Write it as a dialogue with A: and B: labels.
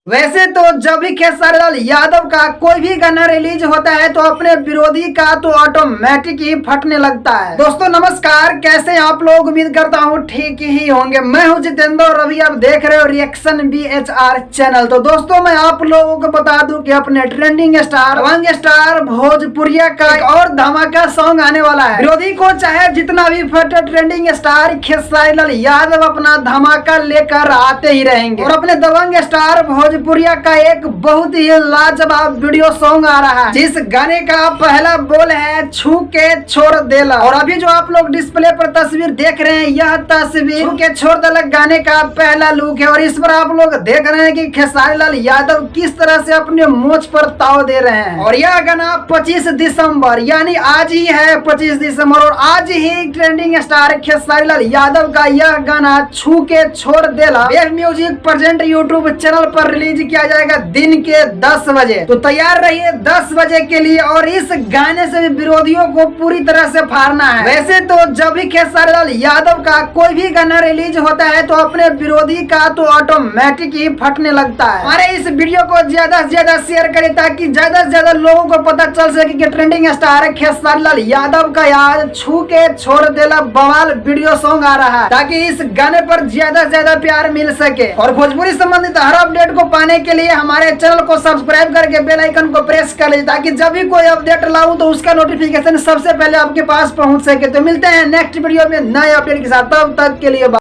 A: वैसे तो जब भी खेसारी लाल यादव का कोई भी गाना रिलीज होता है तो अपने विरोधी का तो ऑटोमेटिक ही फटने लगता है। दोस्तों नमस्कार, कैसे हैं आप लोग? उम्मीद करता हूँ ठीक ही होंगे। मैं हूँ जितेंद्र और अभी आप देख रहे हो रिएक्शन BHR चैनल। तो दोस्तों मैं आप लोगों को बता दूं कि अपने ट्रेंडिंग स्टार दबंग स्टार भोजपुरिया का एक और धमाका सॉन्ग आने वाला है। विरोधी को चाहे जितना भी फटे, ट्रेंडिंग स्टार खेसारी लाल यादव अपना धमाका लेकर आते ही रहेंगे। और अपने दबंग स्टार भोजपुरिया का एक बहुत ही लाजवाब वीडियो सॉन्ग आ रहा है, जिस गाने का पहला बोल है छू के छोड़ देला। और अभी जो आप लोग डिस्प्ले पर तस्वीर देख रहे हैं, यह तस्वीर छू के छोड़ देला गाने का पहला लुक है। और इस पर आप लोग देख रहे हैं कि खेसारी लाल यादव किस तरह से अपने मोच पर ताव दे रहे हैं। और यह गाना 25 दिसंबर यानी आज ही है 25 दिसंबर, और आज ही ट्रेंडिंग स्टार खेसारी लाल यादव का यह गाना छू के छोड़ देला web music present YouTube channel पर रिलीज किया जाएगा दिन के 10 बजे। तो तैयार रहिए 10 बजे के लिए, और इस गाने से विरोधियों को पूरी तरह से फाड़ना है। वैसे तो जब भी खेसारी लाल यादव का कोई भी गाना रिलीज होता है तो अपने विरोधी का तो ऑटोमेटिक ही फटने लगता है। हमारे इस वीडियो को ज्यादा से ज्यादा शेयर करें ताकि ज्यादा से ज्यादा लोगों को पता चल सके कि ट्रेंडिंग स्टार खेसारी लाल यादव का आज छू के छोड़ देला बवाल वीडियो सॉन्ग आ रहा है, ताकि इस गाने पर ज्यादा से ज्यादा प्यार मिल सके। और भोजपुरी संबंधित हर अपडेट को पाने के लिए हमारे चैनल को सब्सक्राइब करके बेल आइकन को प्रेस कर लीजिए, ताकि जब भी कोई अपडेट लाऊं तो उसका नोटिफिकेशन सबसे पहले आपके पास पहुंच सके। तो मिलते हैं नेक्स्ट वीडियो में नए अपडेट के साथ, तब तक के लिए